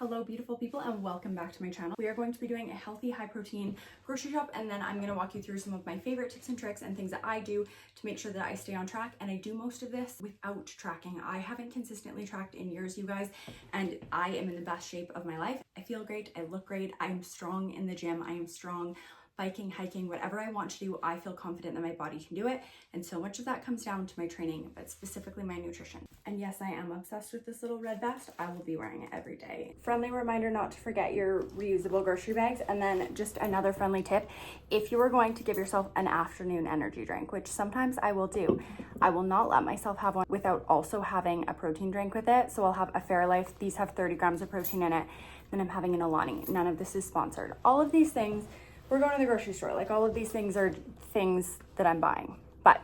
Hello beautiful people and welcome back to my channel. We are going to be doing a healthy high protein grocery shop, and then I'm going to walk you through some of my favorite tips and tricks and things that I do to make sure that I stay on track. And I do most of this without tracking. I haven't consistently tracked in years, you guys, and I am in the best shape of my life. I feel great, I look great, I'm strong in the gym, I am strong biking, hiking, whatever I want to do, I feel confident that my body can do it. And so much of that comes down to my training, but specifically my nutrition. And yes, I am obsessed with this little red vest. I will be wearing it every day. Friendly reminder not to forget your reusable grocery bags. And then just another friendly tip, if you are going to give yourself an afternoon energy drink, which sometimes I will do, I will not let myself have one without also having a protein drink with it. So I'll have a Fairlife. These have 30 grams of protein in it. Then I'm having an Alani. None of this is sponsored. All of these things, we're going to the grocery store. Like, all of these things are things that I'm buying. But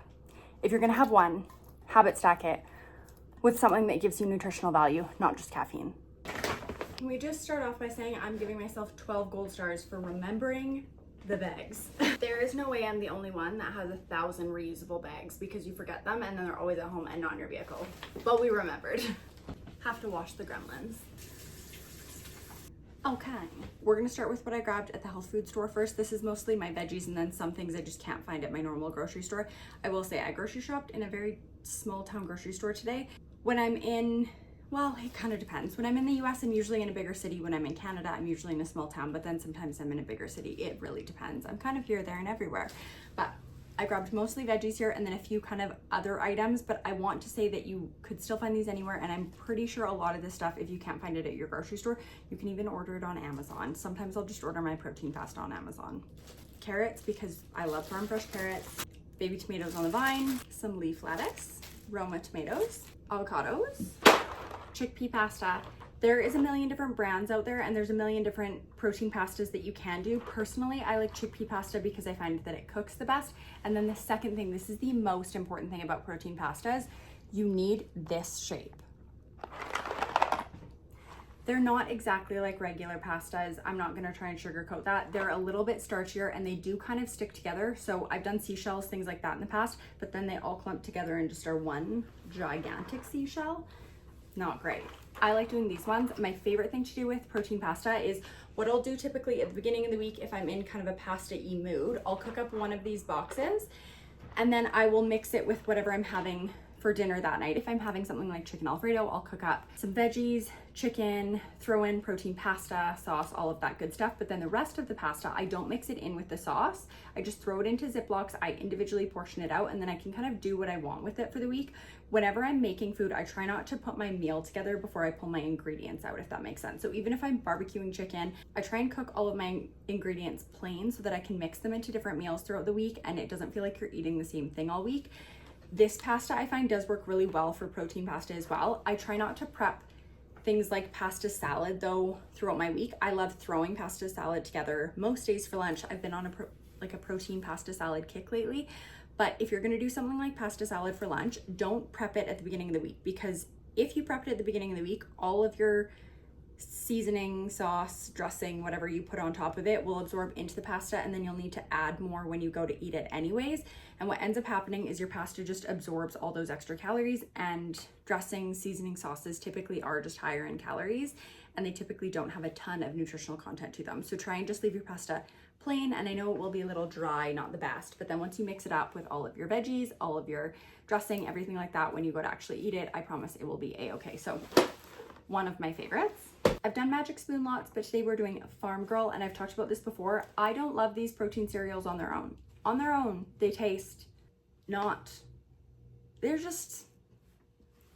if you're gonna have one, habit stack it with something that gives you nutritional value, not just caffeine. Can we just start off by saying I'm giving myself 12 gold stars for remembering the bags. There is no way I'm the only one that has 1,000 reusable bags, because you forget them and then they're always at home and not in your vehicle. But we remembered. Have to wash the gremlins. Okay, we're gonna start with what I grabbed at the health food store first. This is mostly my veggies and then some things I just can't find at my normal grocery store. I will say I grocery shopped in a very small town grocery store today. When I'm in, well, it kind of depends. When I'm in the US, I'm usually in a bigger city. When I'm in Canada, I'm usually in a small town, but then sometimes I'm in a bigger city. It really depends. I'm kind of here, there, and everywhere. But I grabbed mostly veggies here and then a few kind of other items, but I want to say that you could still find these anywhere, and I'm pretty sure a lot of this stuff, if you can't find it at your grocery store, you can even order it on Amazon. Sometimes I'll just order my protein pasta on Amazon. Carrots, because I love farm fresh carrots. Baby tomatoes on the vine, some leaf lettuce, Roma tomatoes, avocados, chickpea pasta. There is a million different brands out there and there's a million different protein pastas that you can do. Personally, I like chickpea pasta because I find that it cooks the best. And then the second thing, this is the most important thing about protein pastas, you need this shape. They're not exactly like regular pastas. I'm not gonna try and sugarcoat that. They're a little bit starchier and they do kind of stick together. So I've done seashells, things like that in the past, but then they all clump together and just are one gigantic seashell. Not great. I like doing these ones. My favorite thing to do with protein pasta is what I'll do typically at the beginning of the week if I'm in kind of a pasta-y mood, I'll cook up one of these boxes and then I will mix it with whatever I'm having for dinner that night. If I'm having something like chicken Alfredo, I'll cook up some veggies, chicken, throw in protein pasta, sauce, all of that good stuff. But then the rest of the pasta, I don't mix it in with the sauce. I just throw it into Ziplocs. I individually portion it out and then I can kind of do what I want with it for the week. Whenever I'm making food, I try not to put my meal together before I pull my ingredients out, if that makes sense. So even if I'm barbecuing chicken, I try and cook all of my ingredients plain so that I can mix them into different meals throughout the week and it doesn't feel like you're eating the same thing all week. This pasta I find does work really well for protein pasta as well. I try not to prep things like pasta salad though throughout my week. I love throwing pasta salad together most days for lunch. I've been on a protein pasta salad kick lately. But if you're gonna do something like pasta salad for lunch, don't prep it at the beginning of the week, because if you prepped it at the beginning of the week, all of your seasoning, sauce, dressing, whatever you put on top of it will absorb into the pasta, and then you'll need to add more when you go to eat it anyways. And what ends up happening is your pasta just absorbs all those extra calories, and dressing, seasoning, sauces typically are just higher in calories and they typically don't have a ton of nutritional content to them. So try and just leave your pasta plain, and I know it will be a little dry, not the best, but then once you mix it up with all of your veggies, all of your dressing, everything like that, when you go to actually eat it, I promise it will be a-okay. So one of my favorites. I've done Magic Spoon lots, but today we're doing Farm Girl, and I've talked about this before. I don't love these protein cereals on their own. On their own, they taste not, they're just,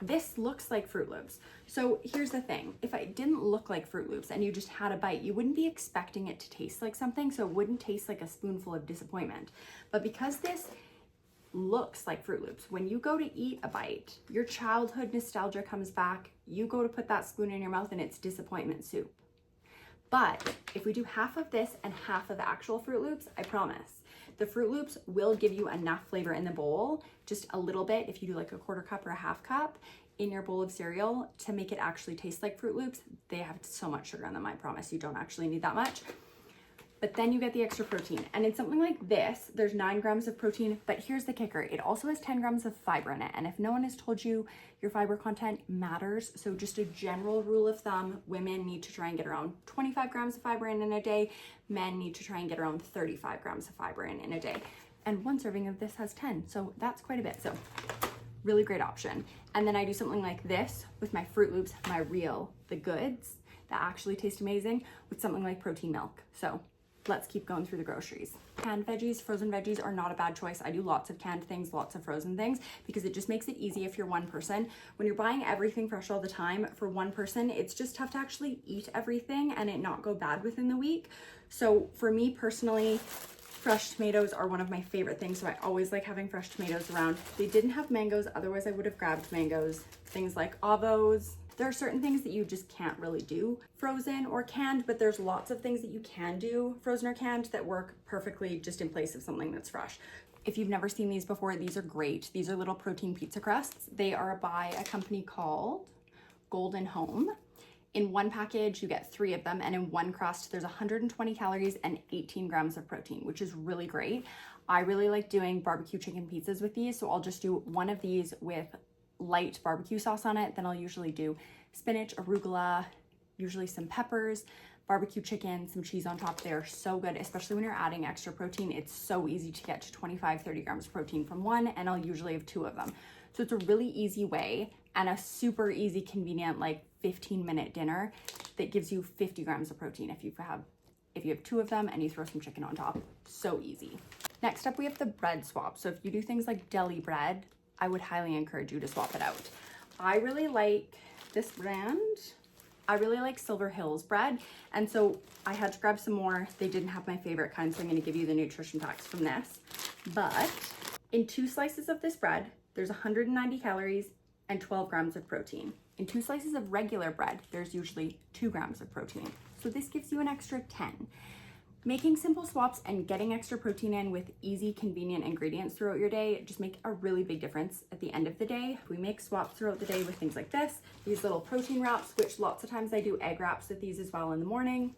this looks like Fruit Loops. So here's the thing, if it didn't look like Fruit Loops and you just had a bite, you wouldn't be expecting it to taste like something, so it wouldn't taste like a spoonful of disappointment. But because this looks like Fruit Loops, when you go to eat a bite, your childhood nostalgia comes back, you go to put that spoon in your mouth and it's disappointment soup. But if we do half of this and half of the actual Fruit Loops, I promise, the Fruit Loops will give you enough flavor in the bowl, just a little bit, if you do like a quarter cup or a half cup in your bowl of cereal, to make it actually taste like Fruit Loops. They have so much sugar in them, I promise you don't actually need that much. but then you get the extra protein. And in something like this, there's 9 grams of protein, but here's the kicker. It also has 10 grams of fiber in it. And if no one has told you, your fiber content matters. So just a general rule of thumb, women need to try and get around 25 grams of fiber in a day. Men need to try and get around 35 grams of fiber in a day. And one serving of this has 10, so that's quite a bit. So really great option. And then I do something like this with my Fruit Loops, my real, the goods that actually taste amazing, with something like protein milk. So let's keep going through the groceries. Canned veggies, frozen veggies are not a bad choice. I do lots of canned things, lots of frozen things, because it just makes it easy if you're one person. When you're buying everything fresh all the time for one person, it's just tough to actually eat everything and it not go bad within the week. So for me personally, fresh tomatoes are one of my favorite things, so I always like having fresh tomatoes around. They didn't have mangoes, otherwise I would have grabbed mangoes. Things like avos. There are certain things that you just can't really do frozen or canned, but there's lots of things that you can do frozen or canned that work perfectly just in place of something that's fresh. If you've never seen these before, these are great. These are little protein pizza crusts. They are by a company called Golden Home. In one package, you get 3 of them, and in one crust, there's 120 calories and 18 grams of protein, which is really great. I really like doing barbecue chicken pizzas with these, so I'll just do one of these with light barbecue sauce on it. Then I'll usually do spinach, arugula, usually some peppers, barbecue chicken, some cheese on top. They're so good, especially when you're adding extra protein. It's so easy to get to 25, 30 grams of protein from one, and I'll usually have 2 of them. So it's a really easy way and a super easy, convenient, like 15-minute dinner that gives you 50 grams of protein if you have 2 of them and you throw some chicken on top. So easy. Next up, we have the bread swap. So if you do things like deli bread, I would highly encourage you to swap it out. I really like this brand. I really like Silver Hills bread. And so I had to grab some more. They didn't have my favorite kind, so I'm gonna give you the nutrition facts from this. But in 2 slices of this bread, there's 190 calories and 12 grams of protein. In 2 slices of regular bread, there's usually 2 grams of protein. So this gives you an extra 10. Making simple swaps and getting extra protein in with easy, convenient ingredients throughout your day just make a really big difference at the end of the day. We make swaps throughout the day with things like this, these little protein wraps, which lots of times I do egg wraps with these as well in the morning.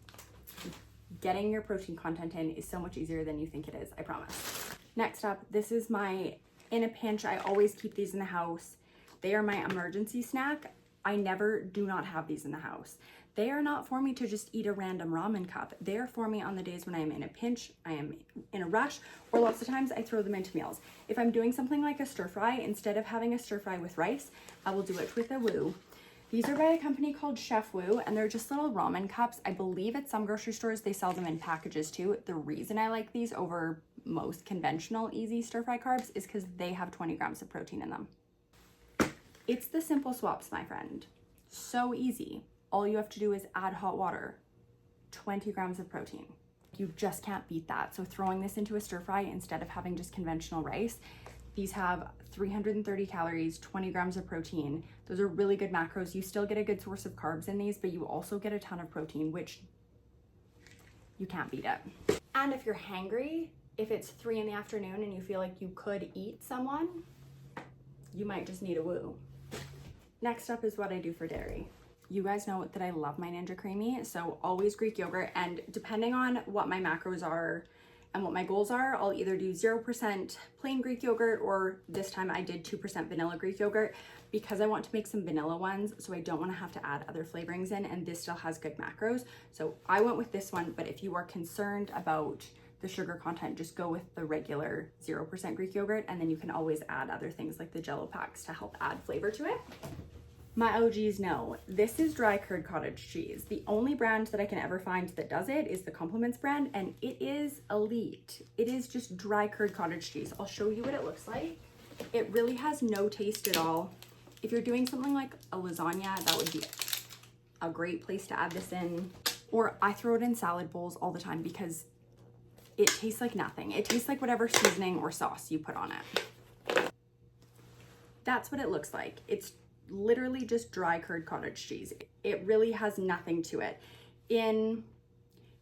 Getting your protein content in is so much easier than you think it is, I promise. Next up, this is my in a pinch. I always keep these in the house. They are my emergency snack. I do not have these in the house. They are not for me to just eat a random ramen cup. They are for me on the days when I am in a pinch, I am in a rush, or lots of times I throw them into meals. If I'm doing something like a stir fry, instead of having a stir fry with rice, I will do it with a Woo. These are by a company called Chef Woo, and they're just little ramen cups. I believe at some grocery stores they sell them in packages too. The reason I like these over most conventional easy stir fry carbs is because they have 20 grams of protein in them. It's the simple swaps, my friend. So easy. All you have to do is add hot water, 20 grams of protein. You just can't beat that. So throwing this into a stir fry instead of having just conventional rice, these have 330 calories, 20 grams of protein. Those are really good macros. You still get a good source of carbs in these, but you also get a ton of protein, which you can't beat it. And if you're hangry, if it's 3 in the afternoon and you feel like you could eat someone, you might just need a Woo. Next up is what I do for dairy. You guys know that I love my Ninja Creami, so always Greek yogurt, and depending on what my macros are and what my goals are, I'll either do 0% plain Greek yogurt, or this time I did 2% vanilla Greek yogurt because I want to make some vanilla ones, so I don't want to have to add other flavorings in, and this still has good macros. So I went with this one, but if you are concerned about the sugar content, just go with the regular 0% Greek yogurt, and then you can always add other things like the Jello packs to help add flavor to it. My OGs know, this is dry curd cottage cheese. The only brand that I can ever find that does it is the Compliments brand, and it is elite. It is just dry curd cottage cheese. I'll show you what it looks like. It really has no taste at all. If you're doing something like a lasagna, that would be a great place to add this in. Or I throw it in salad bowls all the time because it tastes like nothing. It tastes like whatever seasoning or sauce you put on it. That's what it looks like. It's literally just dry curd cottage cheese. It really has nothing to it. In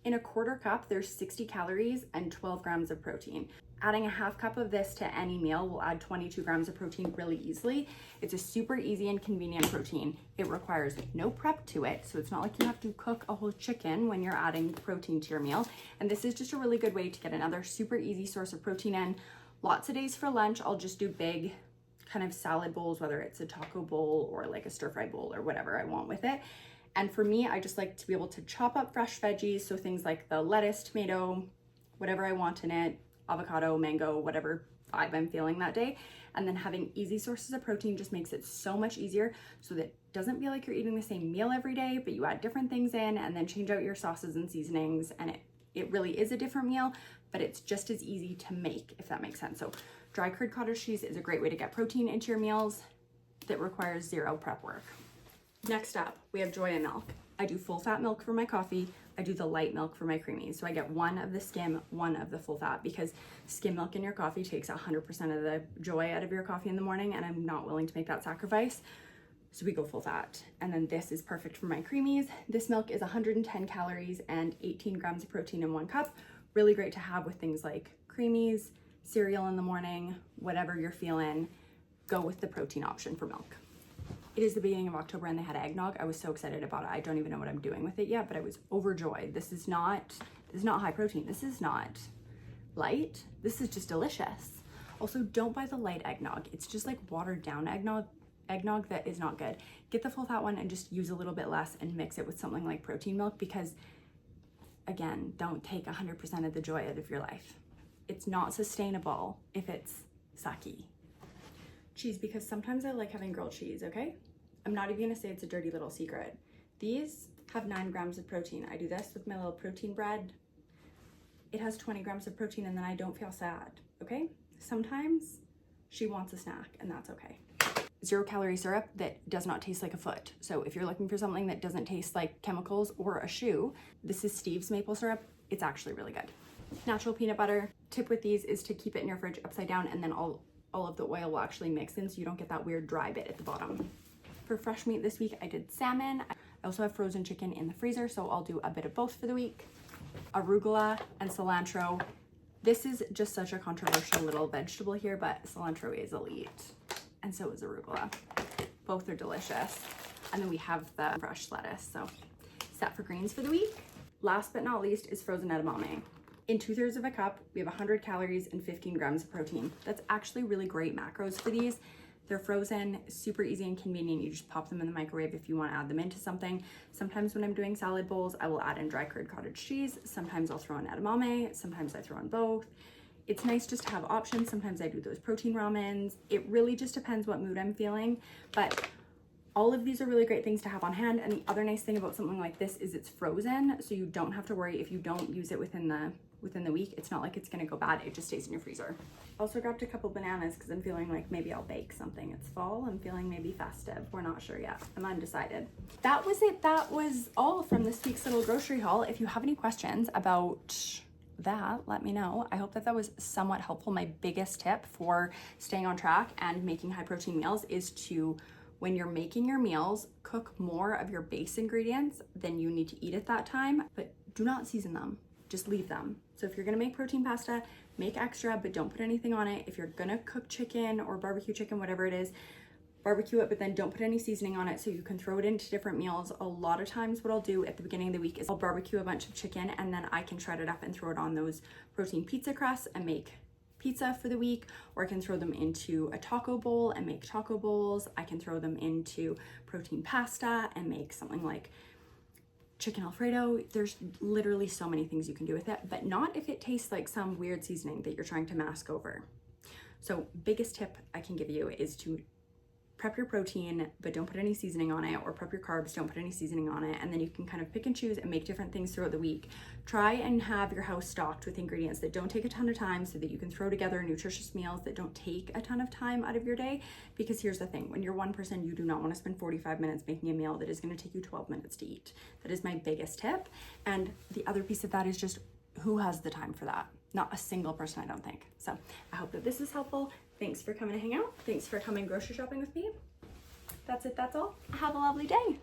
a quarter cup, there's 60 calories and 12 grams of protein. Adding a half cup of this to any meal will add 22 grams of protein really easily. It's a super easy and convenient protein. It requires no prep to it, so it's not like you have to cook a whole chicken when you're adding protein to your meal. And this is just a really good way to get another super easy source of protein in. Lots of days for lunch, I'll just do big kind of salad bowls, whether it's a taco bowl or like a stir fry bowl or whatever I want with it. And for me, I just like to be able to chop up fresh veggies. So things like the lettuce, tomato, whatever I want in it, avocado, mango, whatever vibe I'm feeling that day. And then having easy sources of protein just makes it so much easier, so that it doesn't feel like you're eating the same meal every day, but you add different things in and then change out your sauces and seasonings. And it really is a different meal, but it's just as easy to make, if that makes sense. So dry curd cottage cheese is a great way to get protein into your meals that requires zero prep work. Next up, we have Joya milk. I do full fat milk for my coffee. I do the light milk for my creamies. So I get one of the skim, one of the full fat, because skim milk in your coffee takes 100% of the joy out of your coffee in the morning, and I'm not willing to make that sacrifice. So we go full fat. And then this is perfect for my creamies. This milk is 110 calories and 18 grams of protein in 1 cup. Really great to have with things like creamies, cereal in the morning, whatever you're feeling, go with the protein option for milk. It is the beginning of October and they had eggnog. I was so excited about it. I don't even know what I'm doing with it yet, but I was overjoyed. This is not high protein. This is not light. This is just delicious. Also, don't buy the light eggnog. It's just like watered down eggnog that is not good. Get the full fat one and just use a little bit less and mix it with something like protein milk, because again, don't take 100% of the joy out of your life. It's not sustainable if it's sucky. Cheese, because sometimes I like having grilled cheese, okay? I'm not even gonna say it's a dirty little secret. These have 9 grams of protein. I do this with my little protein bread. It has 20 grams of protein and then I don't feel sad, okay? Sometimes she wants a snack and that's okay. 0 calorie syrup that does not taste like a foot. So if you're looking for something that doesn't taste like chemicals or a shoe, this is Steve's maple syrup. It's actually really good. Natural peanut butter. Tip with these is to keep it in your fridge upside down, and then all of the oil will actually mix in so you don't get that weird dry bit at the bottom. For fresh meat this week, I did salmon. I also have frozen chicken in the freezer, so I'll do a bit of both for the week. Arugula and cilantro. This is just such a controversial little vegetable here, but cilantro is elite, and so is arugula. Both are delicious. And then we have the fresh lettuce, so set for greens for the week. Last but not least is frozen edamame. In 2/3 of a cup, we have 100 calories and 15 grams of protein. That's actually really great macros for these. They're frozen, super easy and convenient. You just pop them in the microwave if you want to add them into something. Sometimes when I'm doing salad bowls, I will add in dry curd cottage cheese. Sometimes I'll throw in edamame. Sometimes I throw in both. It's nice just to have options. Sometimes I do those protein ramens. It really just depends what mood I'm feeling, but all of these are really great things to have on hand. And the other nice thing about something like this is it's frozen, so you don't have to worry if you don't use it within the week. It's not like it's gonna go bad, it just stays in your freezer. Also grabbed a couple bananas because I'm feeling like maybe I'll bake something. It's fall, I'm feeling maybe festive. We're not sure yet, I'm undecided. That was it, that was all from this week's little grocery haul. If you have any questions about that, let me know. I hope that that was somewhat helpful. My biggest tip for staying on track and making high protein meals is to, when you're making your meals, cook more of your base ingredients than you need to eat at that time, but do not season them, just leave them. So if you're gonna make protein pasta, make extra, but don't put anything on it. If you're gonna cook chicken or barbecue chicken, whatever it is, barbecue it, but then don't put any seasoning on it so you can throw it into different meals. A lot of times what I'll do at the beginning of the week is I'll barbecue a bunch of chicken and then I can shred it up and throw it on those protein pizza crusts and make pizza for the week, or I can throw them into a taco bowl and make taco bowls. I can throw them into protein pasta and make something like chicken Alfredo. There's literally so many things you can do with it, but not if it tastes like some weird seasoning that you're trying to mask over. So biggest tip I can give you is to prep your protein, but don't put any seasoning on it, or prep your carbs, don't put any seasoning on it, and then you can kind of pick and choose and make different things throughout the week. Try and have your house stocked with ingredients that don't take a ton of time so that you can throw together nutritious meals that don't take a ton of time out of your day. Because here's the thing, when you're one person, you do not want to spend 45 minutes making a meal that is going to take you 12 minutes to eat. That is my biggest tip. And the other piece of that is just, who has the time for that? Not a single person, I don't think. So I hope that this is helpful. Thanks for coming to hang out. Thanks for coming grocery shopping with me. That's it, that's all. Have a lovely day.